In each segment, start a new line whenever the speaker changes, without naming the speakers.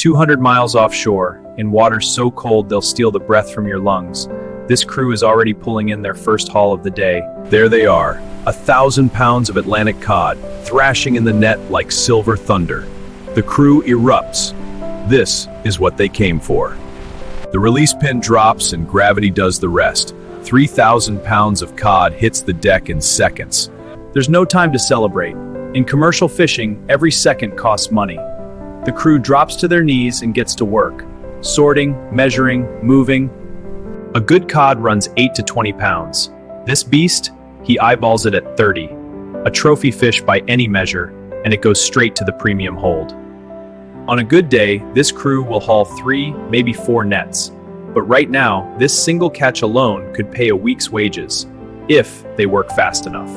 200 miles offshore, in waters so cold they'll steal the breath from your lungs, this crew is already pulling in their first haul of the day. There they are, 1,000 pounds of Atlantic cod, thrashing in the net like silver thunder. The crew erupts. This is what they came for. The release pin drops and gravity does the rest. 3,000 pounds of cod hits the deck in seconds. There's no time to celebrate. In commercial fishing, every second costs money. The crew drops to their knees and gets to work, sorting, measuring, moving. A good cod runs 8 to 20 pounds. This beast, he eyeballs it at 30. A trophy fish by any measure, and it goes straight to the premium hold. On a good day, this crew will haul 3, maybe 4 nets. But right now, this single catch alone could pay a week's wages, if they work fast enough.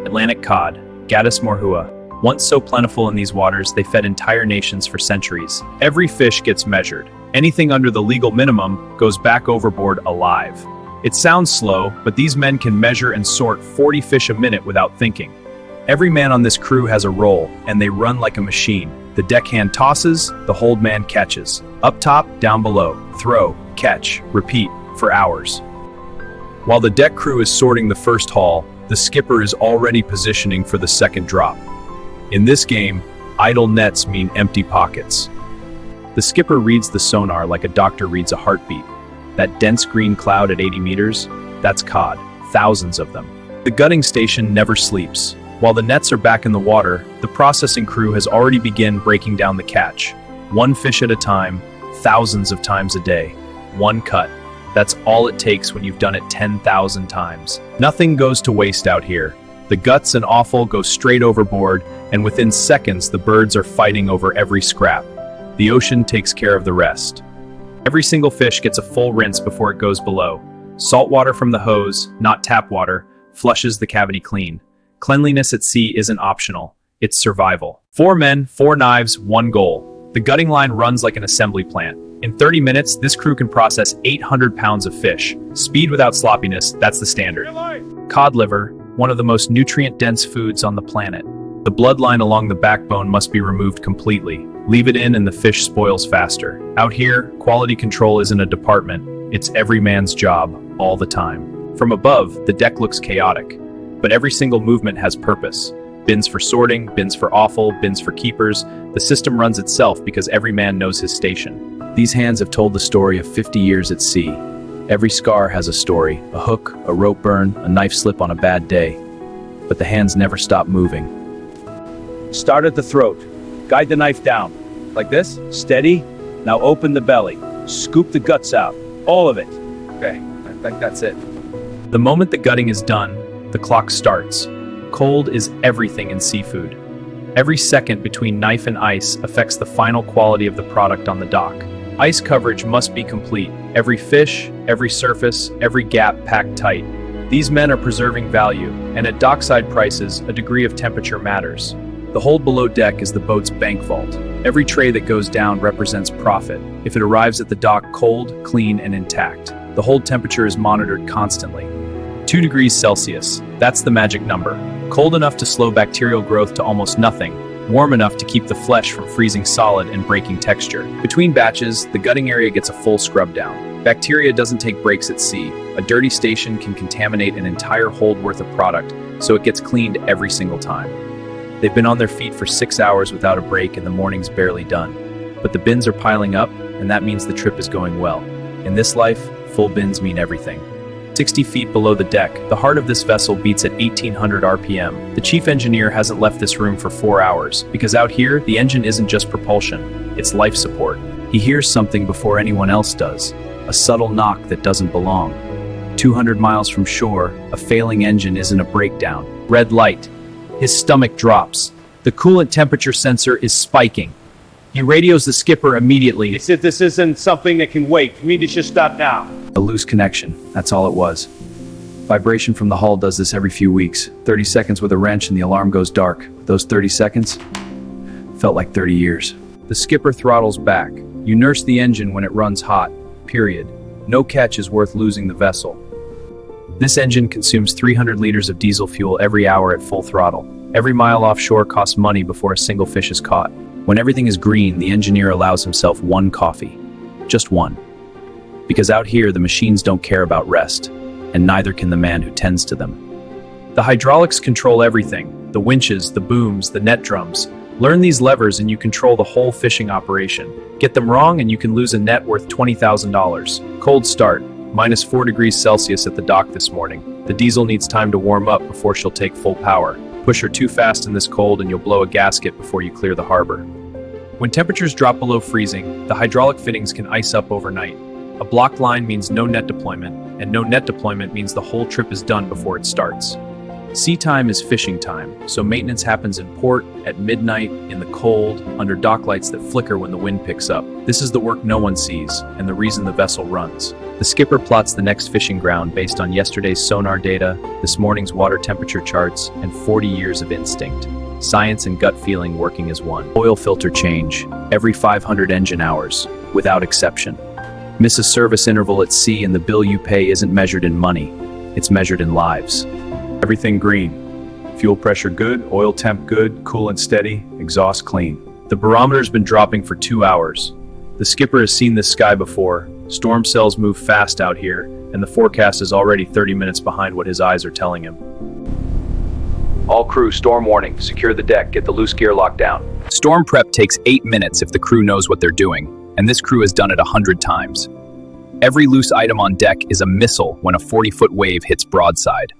Atlantic cod, Gadus morhua. Once so plentiful in these waters, they fed entire nations for centuries. Every fish gets measured. Anything under the legal minimum goes back overboard alive. It sounds slow, but these men can measure and sort 40 fish a minute without thinking. Every man on this crew has a role, and they run like a machine. The deckhand tosses, the hold man catches. Up top, down below, throw, catch, repeat, for hours. While the deck crew is sorting the first haul, the skipper is already positioning for the second drop. In this game, idle nets mean empty pockets. The skipper reads the sonar like a doctor reads a heartbeat. That dense green cloud at 80 meters, that's cod, thousands of them. The gutting station never sleeps. While the nets are back in the water, the processing crew has already begun breaking down the catch. One fish at a time, thousands of times a day. One cut. That's all it takes when you've done it 10,000 times. Nothing goes to waste out here. The guts and offal go straight overboard, and within seconds the birds are fighting over every scrap. The ocean takes care of the rest. Every single fish gets a full rinse before it goes below. Salt water from the hose, not tap water, flushes the cavity clean. Cleanliness at sea isn't optional, it's survival. 4 men, 4 knives, 1 goal. The gutting line runs like an assembly plant. In 30 minutes, this crew can process 800 pounds of fish. Speed without sloppiness, that's the standard. Cod liver, one of the most nutrient-dense foods on the planet. The bloodline along the backbone must be removed completely. Leave it in and the fish spoils faster. Out here, quality control isn't a department. It's every man's job, all the time. From above, the deck looks chaotic, but every single movement has purpose. Bins for sorting, bins for offal, bins for keepers. The system runs itself because every man knows his station. These hands have told the story of 50 years at sea. Every scar has a story, a hook, a rope burn, a knife slip on a bad day. But the hands never stop moving. Start at the throat. Guide the knife down. Like this, steady. Now open the belly. Scoop the guts out. All of it. Okay, I think that's it. The moment the gutting is done, the clock starts. Cold is everything in seafood. Every second between knife and ice affects the final quality of the product on the dock. Ice coverage must be complete. Every fish, every surface, every gap packed tight. These men are preserving value, and at dockside prices, a degree of temperature matters. The hold below deck is the boat's bank vault. Every tray that goes down represents profit. If it arrives at the dock cold, clean, and intact, the hold temperature is monitored constantly. 2 degrees Celsius, that's the magic number. Cold enough to slow bacterial growth to almost nothing, warm enough to keep the flesh from freezing solid and breaking texture. Between batches, the gutting area gets a full scrub down. Bacteria doesn't take breaks at sea. A dirty station can contaminate an entire hold worth of product, so it gets cleaned every single time. They've been on their feet for 6 hours without a break and the morning's barely done. But the bins are piling up, and that means the trip is going well. In this life, full bins mean everything. 60 feet below the deck, the heart of this vessel beats at 1800 RPM. The chief engineer hasn't left this room for 4 hours, because out here, the engine isn't just propulsion, it's life support. He hears something before anyone else does, a subtle knock that doesn't belong. 200 miles from shore, a failing engine isn't a breakdown. Red light. His stomach drops. The coolant temperature sensor is spiking. He radios the skipper immediately.
He said this isn't something that can wait. We need to just stop now.
A loose connection, that's all it was. Vibration from the hull does this every few weeks. 30 seconds with a wrench and the alarm goes dark. Those 30 seconds felt like 30 years. The skipper throttles back. You nurse the engine when it runs hot, period. No catch is worth losing the vessel. This engine consumes 300 liters of diesel fuel every hour at full throttle. Every mile offshore costs money before a single fish is caught. When everything is green, the engineer allows himself one coffee. Just one. Because out here, the machines don't care about rest, and neither can the man who tends to them. The hydraulics control everything: the winches, the booms, the net drums. Learn these levers and you control the whole fishing operation. Get them wrong and you can lose a net worth $20,000. Cold start, -4 degrees Celsius at the dock this morning. The diesel needs time to warm up before she'll take full power. Push her too fast in this cold and you'll blow a gasket before you clear the harbor. When temperatures drop below freezing, the hydraulic fittings can ice up overnight. A blocked line means no net deployment, and no net deployment means the whole trip is done before it starts. Sea time is fishing time, so maintenance happens in port, at midnight, in the cold, under dock lights that flicker when the wind picks up. This is the work no one sees, and the reason the vessel runs. The skipper plots the next fishing ground based on yesterday's sonar data, this morning's water temperature charts, and 40 years of instinct. Science and gut feeling working as one. Oil filter change, every 500 engine hours, without exception. Miss a service interval at sea and the bill you pay isn't measured in money, it's measured in lives. Everything green. Fuel pressure good, oil temp good, cool and steady, exhaust clean. The barometer's been dropping for 2 hours. The skipper has seen this sky before. Storm cells move fast out here, and the forecast is already 30 minutes behind what his eyes are telling him. All crew, storm warning. Secure the deck, get the loose gear locked down. Storm prep takes 8 minutes if the crew knows what they're doing, and this crew has done it 100 times. Every loose item on deck is a missile when a 40-foot wave hits broadside.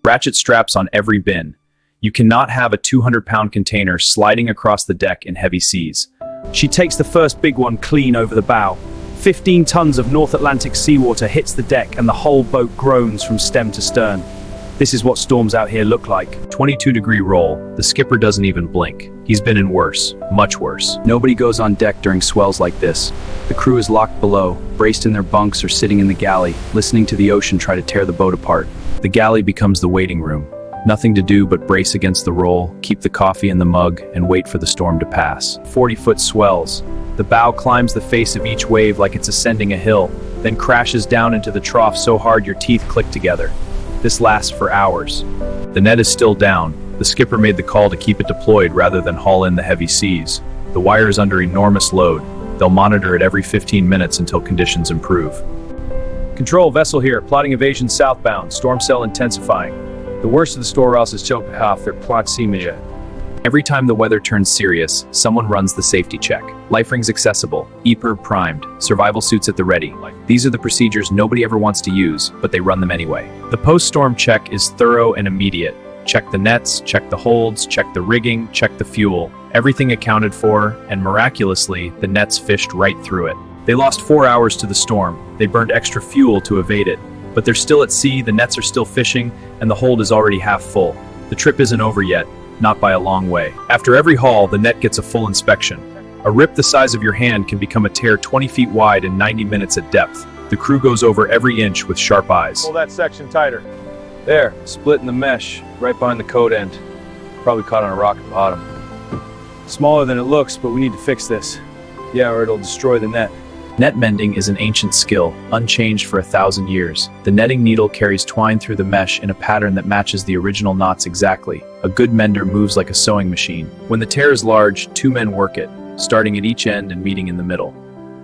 Ratchet straps on every bin. You cannot have a 200-pound container sliding across the deck in heavy seas.
She takes the first big one clean over the bow. 15 tons of North Atlantic seawater hits the deck and the whole boat groans from stem to stern. This is what storms out here look like.
22-degree roll. The skipper doesn't even blink. He's been in worse, much worse. Nobody goes on deck during swells like this. The crew is locked below, braced in their bunks or sitting in the galley, listening to the ocean try to tear the boat apart. The galley becomes the waiting room. Nothing to do but brace against the roll, keep the coffee in the mug, and wait for the storm to pass. 40-foot swells. The bow climbs the face of each wave like it's ascending a hill, then crashes down into the trough so hard your teeth click together. This lasts for hours. The net is still down. The skipper made the call to keep it deployed rather than haul in the heavy seas. The wire is under enormous load. They'll monitor it every 15 minutes until conditions improve.
Control, vessel here, plotting evasion southbound, storm cell intensifying. The worst of the storm is choke half their plot seamage.
Every time the weather turns serious, someone runs the safety check. Life rings accessible, EPIRB primed, survival suits at the ready. These are the procedures nobody ever wants to use, but they run them anyway. The post-storm check is thorough and immediate. Check the nets, check the holds, check the rigging, check the fuel. Everything accounted for, and miraculously, the nets fished right through it. They lost 4 hours to the storm. They burned extra fuel to evade it. But they're still at sea, the nets are still fishing, and the hold is already half full. The trip isn't over yet, not by a long way. After every haul, the net gets a full inspection. A rip the size of your hand can become a tear 20 feet wide and 90 minutes at depth. The crew goes over every inch with sharp eyes.
Pull that section tighter. There, split in the mesh, right behind the coat end. Probably caught on a rock at the bottom. Smaller than it looks, but we need to fix this. Yeah, or it'll destroy the net.
Net mending is an ancient skill, unchanged for 1,000 years. The netting needle carries twine through the mesh in a pattern that matches the original knots exactly. A good mender moves like a sewing machine. When the tear is large, 2 men work it, starting at each end and meeting in the middle.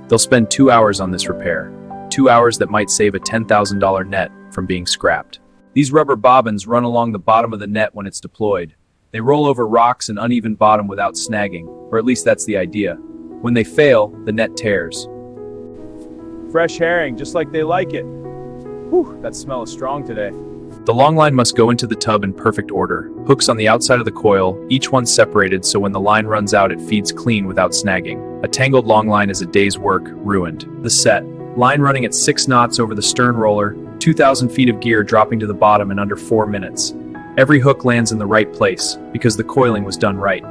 They'll spend 2 hours on this repair. 2 hours that might save a $10,000 net from being scrapped. These rubber bobbins run along the bottom of the net when it's deployed. They roll over rocks and uneven bottom without snagging, or at least that's the idea. When they fail, the net tears.
Fresh herring, just like they like it. Whew, that smell is strong today.
The long line must go into the tub in perfect order. Hooks on the outside of the coil, each one separated so when the line runs out it feeds clean without snagging. A tangled long line is a day's work, ruined. The set. Line running at 6 knots over the stern roller, 2,000 feet of gear dropping to the bottom in under 4 minutes. Every hook lands in the right place, because the coiling was done right.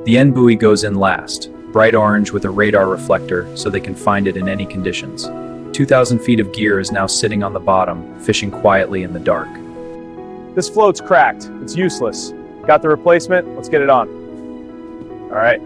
The end buoy goes in last, bright orange with a radar reflector so they can find it in any conditions. 2,000 feet of gear is now sitting on the bottom, fishing quietly in the dark.
This float's cracked. It's useless. Got the replacement? Let's get it on. All right,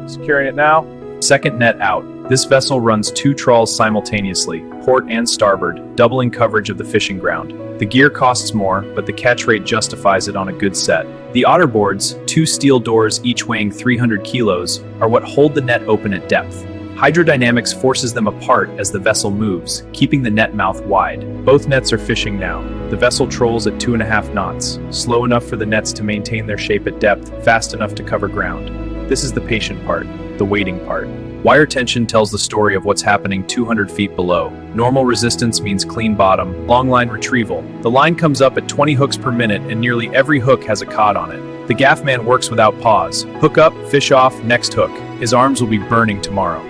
securing it now.
Second net out. This vessel runs 2 trawls simultaneously, port and starboard, doubling coverage of the fishing ground. The gear costs more, but the catch rate justifies it on a good set. The otter boards, 2 steel doors each weighing 300 kilos, are what hold the net open at depth. Hydrodynamics forces them apart as the vessel moves, keeping the net mouth wide. Both nets are fishing now. The vessel trolls at 2.5 knots, slow enough for the nets to maintain their shape at depth, fast enough to cover ground. This is the patient part, the waiting part. Wire tension tells the story of what's happening 200 feet below. Normal resistance means clean bottom, long line retrieval. The line comes up at 20 hooks per minute and nearly every hook has a cod on it. The gaff man works without pause. Hook up, fish off, next hook. His arms will be burning tomorrow.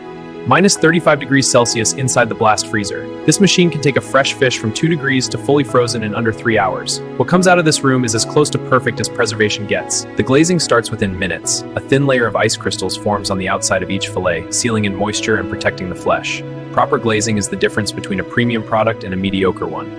Minus 35 degrees Celsius inside the blast freezer. This machine can take a fresh fish from 2 degrees to fully frozen in under 3 hours. What comes out of this room is as close to perfect as preservation gets. The glazing starts within minutes. A thin layer of ice crystals forms on the outside of each fillet, sealing in moisture and protecting the flesh. Proper glazing is the difference between a premium product and a mediocre one.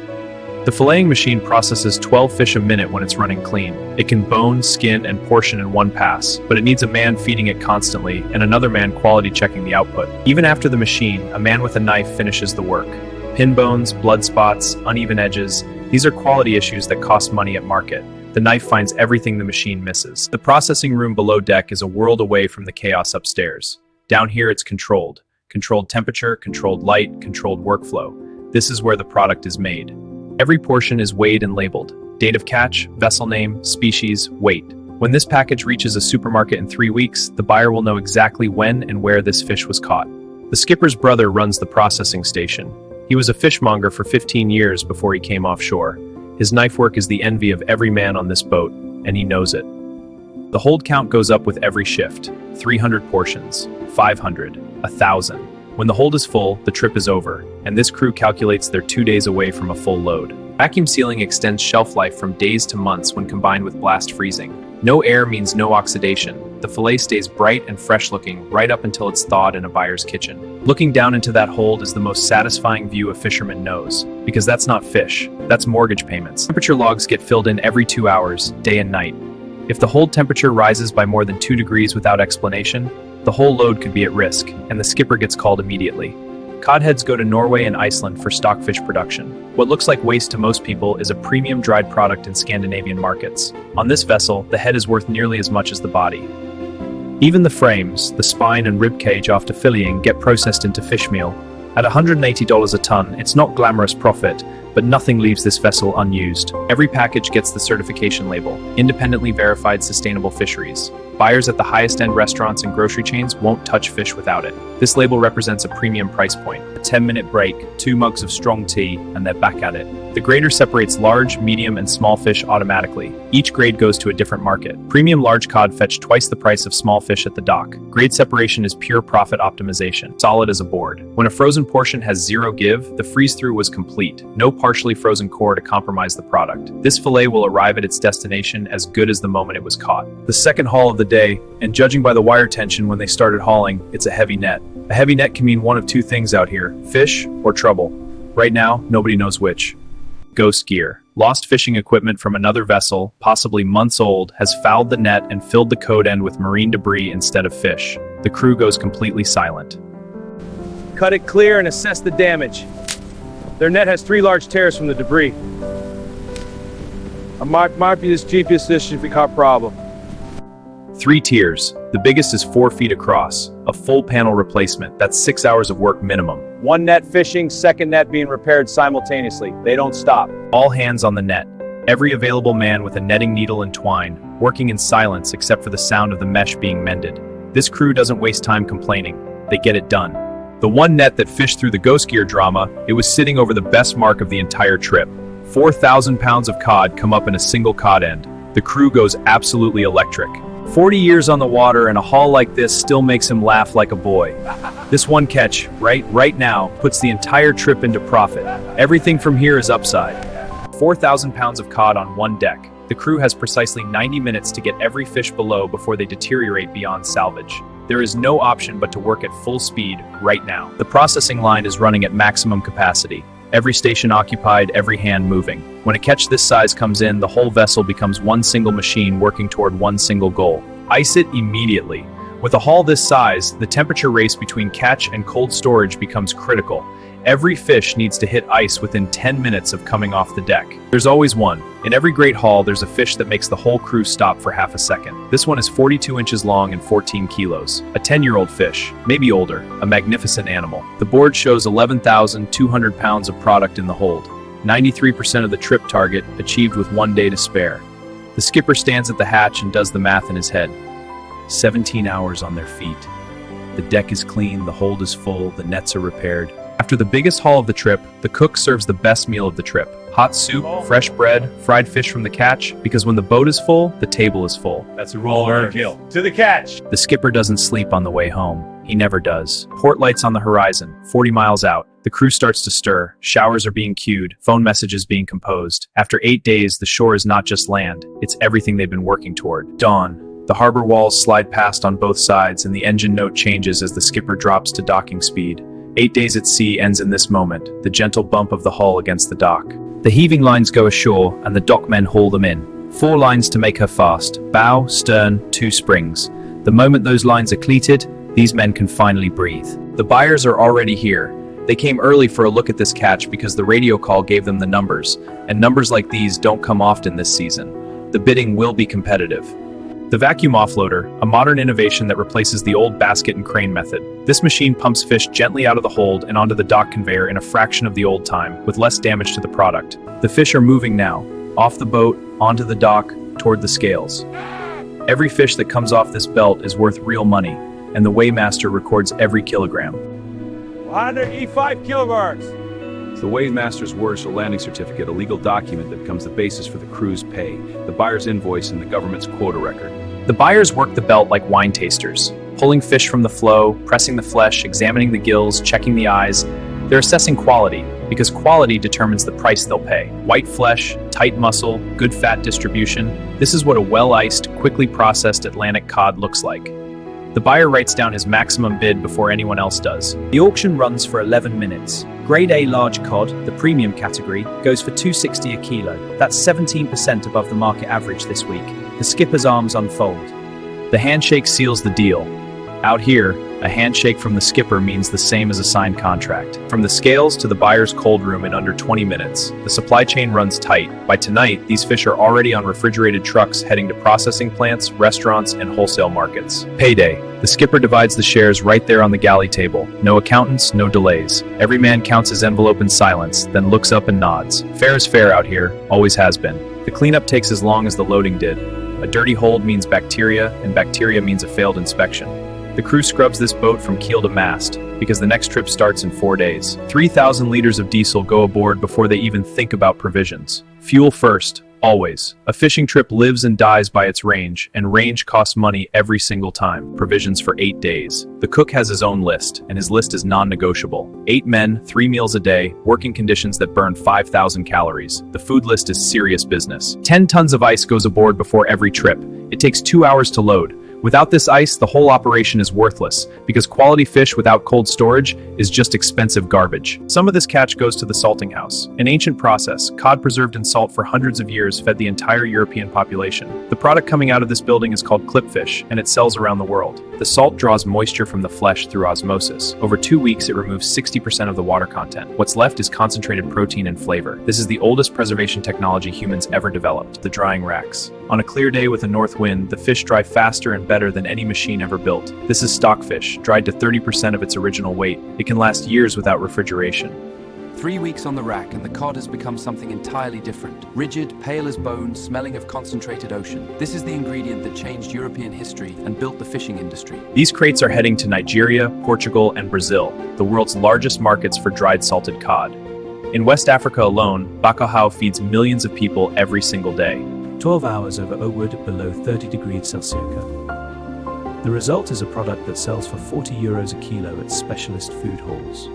The filleting machine processes 12 fish a minute when it's running clean. It can bone, skin, and portion in one pass, but it needs a man feeding it constantly and another man quality checking the output. Even after the machine, a man with a knife finishes the work. Pin bones, blood spots, uneven edges, these are quality issues that cost money at market. The knife finds everything the machine misses. The processing room below deck is a world away from the chaos upstairs. Down here it's controlled. Controlled temperature, controlled light, controlled workflow. This is where the product is made. Every portion is weighed and labeled. Date of catch, vessel name, species, weight. When this package reaches a supermarket in 3 weeks, the buyer will know exactly when and where this fish was caught. The skipper's brother runs the processing station. He was a fishmonger for 15 years before he came offshore. His knife work is the envy of every man on this boat, and he knows it. The hold count goes up with every shift. 300 portions, 500, 1,000. When the hold is full, the trip is over, and this crew calculates they're 2 days away from a full load. Vacuum sealing extends shelf life from days to months when combined with blast freezing. No air means no oxidation. The fillet stays bright and fresh looking right up until it's thawed in a buyer's kitchen. Looking down into that hold is the most satisfying view a fisherman knows, because that's not fish, that's mortgage payments. Temperature logs get filled in every 2 hours, day and night. If the hold temperature rises by more than 2 degrees without explanation, the whole load could be at risk, and the skipper gets called immediately. Codheads go to Norway and Iceland for stockfish production. What looks like waste to most people is a premium dried product in Scandinavian markets. On this vessel, the head is worth nearly as much as the body. Even the frames, the spine and rib cage after filleting get processed into fish meal. At $180 a ton, it's not glamorous profit, but nothing leaves this vessel unused. Every package gets the certification label, independently verified sustainable fisheries. Buyers at the highest end restaurants and grocery chains won't touch fish without it. This label represents a premium price point. A 10-minute break, 2 mugs of strong tea, and they're back at it. The grader separates large, medium, and small fish automatically. Each grade goes to a different market. Premium large cod fetch twice the price of small fish at the dock. Grade separation is pure profit optimization, solid as a board. When a frozen portion has zero give, the freeze-through was complete. No partially frozen core to compromise the product. This fillet will arrive at its destination as good as the moment it was caught. The second haul of the day, and judging by the wire tension when they started hauling, it's a heavy net. A heavy net can mean one of two things out here, fish or trouble. Right now, nobody knows which. Ghost gear. Lost fishing equipment from another vessel, possibly months old, has fouled the net and filled the code end with marine debris instead of fish. The crew goes completely silent.
Cut it clear and assess the damage. Their net has 3 large tears from the debris. Might be this GPS issue if we caught problem.
3 tiers. The biggest is 4 feet across. A full panel replacement. That's 6 hours of work minimum.
1 net fishing, 2nd net being repaired simultaneously. They don't stop.
All hands on the net. Every available man with a netting needle and twine, working in silence except for the sound of the mesh being mended. This crew doesn't waste time complaining. They get it done. The one net that fished through the ghost gear drama, it was sitting over the best mark of the entire trip. 4,000 pounds of cod come up in a single cod end. The crew goes absolutely electric. 40 years on the water and a haul like this still makes him laugh like a boy. This one catch, right now, puts the entire trip into profit. Everything from here is upside. 4,000 pounds of cod on one deck. The crew has precisely 90 minutes to get every fish below before they deteriorate beyond salvage. There is no option but to work at full speed right now. The processing line is running at maximum capacity. Every station occupied, every hand moving. When a catch this size comes in, the whole vessel becomes one single machine working toward one single goal. Ice it immediately. With a haul this size, the temperature race between catch and cold storage becomes critical. Every fish needs to hit ice within 10 minutes of coming off the deck. There's always one. In every great haul, there's a fish that makes the whole crew stop for half a second. This one is 42 inches long and 14 kilos. A 10-year-old fish, maybe older, a magnificent animal. The board shows 11,200 pounds of product in the hold. 93% of the trip target achieved with 1 day to spare. The skipper stands at the hatch and does the math in his head. 17 hours on their feet. The deck is clean, the hold is full, the nets are repaired. After the biggest haul of the trip, the cook serves the best meal of the trip. Hot soup, fresh bread, fried fish from the catch, because when the boat is full, the table is full.
That's a roll or a kill. To the catch!
The skipper doesn't sleep on the way home. He never does. Port lights on the horizon, 40 miles out. The crew starts to stir. Showers are being queued, phone messages being composed. After 8 days, the shore is not just land, it's everything they've been working toward. Dawn. The harbor walls slide past on both sides, and the engine note changes as the skipper drops to docking speed. 8 days at sea ends in this moment, the gentle bump of the hull against the dock. The heaving lines go ashore, and the dockmen haul them in. 4 lines to make her fast, bow, stern, 2 springs. The moment those lines are cleated, these men can finally breathe. The buyers are already here. They came early for a look at this catch because the radio call gave them the numbers, and numbers like these don't come often this season. The bidding will be competitive. The vacuum offloader, a modern innovation that replaces the old basket and crane method. This machine pumps fish gently out of the hold and onto the dock conveyor in a fraction of the old time, with less damage to the product. The fish are moving now, off the boat, onto the dock, toward the scales. Every fish that comes off this belt is worth real money, and the weighmaster records every kilogram.
185 kilograms!
The weighmaster's words or landing certificate, a legal document that becomes the basis for the crew's pay, the buyer's invoice, and the government's quota record.
The buyers work the belt like wine tasters, pulling fish from the flow, pressing the flesh, examining the gills, checking the eyes. They're assessing quality, because quality determines the price they'll pay. White flesh, tight muscle, good fat distribution. This is what a well-iced, quickly processed Atlantic cod looks like. The buyer writes down his maximum bid before anyone else does.
The auction runs for 11 minutes. Grade A large cod, the premium category, goes for $2.60 a kilo. That's 17% above the market average this week. The skipper's arms unfold.
The handshake seals the deal. Out here, a handshake from the skipper means the same as a signed contract. From the scales to the buyer's cold room in under 20 minutes, the supply chain runs tight. By tonight, these fish are already on refrigerated trucks heading to processing plants, restaurants, and wholesale markets. Payday. The skipper divides the shares right there on the galley table. No accountants, no delays. Every man counts his envelope in silence, then looks up and nods. Fair is fair out here, always has been. The cleanup takes as long as the loading did. A dirty hold means bacteria, and bacteria means a failed inspection. The crew scrubs this boat from keel to mast, because the next trip starts in 4 days. 3,000 liters of diesel go aboard before they even think about provisions. Fuel first, always. A fishing trip lives and dies by its range, and range costs money every single time. Provisions for 8 days. The cook has his own list, and his list is non-negotiable. 8 men, 3 meals a day, working conditions that burn 5,000 calories. The food list is serious business. 10 tons of ice goes aboard before every trip. It takes 2 hours to load. Without this ice, the whole operation is worthless, because quality fish without cold storage is just expensive garbage. Some of this catch goes to the salting house, an ancient process. Cod preserved in salt for hundreds of years fed the entire European population. The product coming out of this building is called clipfish, and it sells around the world. The salt draws moisture from the flesh through osmosis. Over 2 weeks, it removes 60% of the water content. What's left is concentrated protein and flavor. This is the oldest preservation technology humans ever developed, the drying racks. On a clear day with a north wind, the fish dry faster and better than any machine ever built. This is stockfish, dried to 30% of its original weight. It can last years without refrigeration.
3 weeks on the rack and the cod has become something entirely different. Rigid, pale as bone, smelling of concentrated ocean. This is the ingredient that changed European history and built the fishing industry.
These crates are heading to Nigeria, Portugal, and Brazil, the world's largest markets for dried salted cod. In West Africa alone, bacalhau feeds millions of people every single day.
12 hours over Owood below 30 degrees Celsius. The result is a product that sells for €40 a kilo at specialist food halls.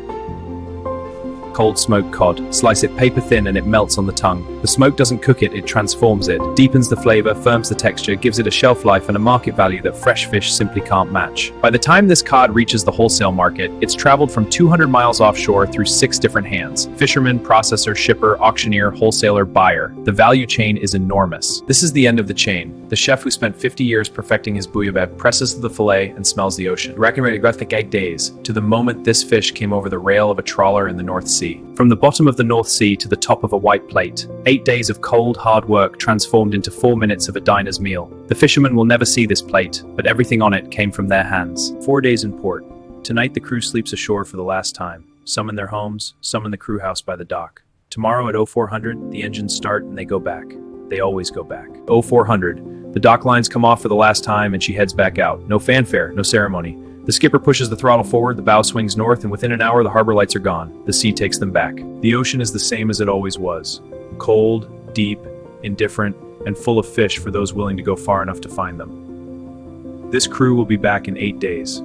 ice-cold smoked cod. Slice it paper thin and it melts on the tongue. The smoke doesn't cook it, it transforms it, deepens the flavor, firms the texture, gives it a shelf life and a market value that fresh fish simply can't match. By the time this cod reaches the wholesale market, it's traveled from 200 miles offshore through 6 different hands: fisherman, processor, shipper, auctioneer, wholesaler, buyer. The value chain is enormous. This is the end of the chain. The chef who spent 50 years perfecting his bouillabaisse presses the fillet and smells the ocean. Recommended 8 days to the moment this fish came over the rail of a trawler in the North Sea. From the bottom of the North Sea to the top of a white plate, 8 days of cold, hard work transformed into 4 minutes of a diner's meal. The fishermen will never see this plate, but everything on it came from their hands. 4 days in port. Tonight the crew sleeps ashore for the last time. Some in their homes, some in the crew house by the dock. Tomorrow at 0400, the engines start and they go back. They always go back. 0400, the dock lines come off for the last time and she heads back out. No fanfare, no ceremony. The skipper pushes the throttle forward, the bow swings north, and within an hour the harbor lights are gone. The sea takes them back. The ocean is the same as it always was. Cold, deep, indifferent, and full of fish for those willing to go far enough to find them. This crew will be back in 8 days.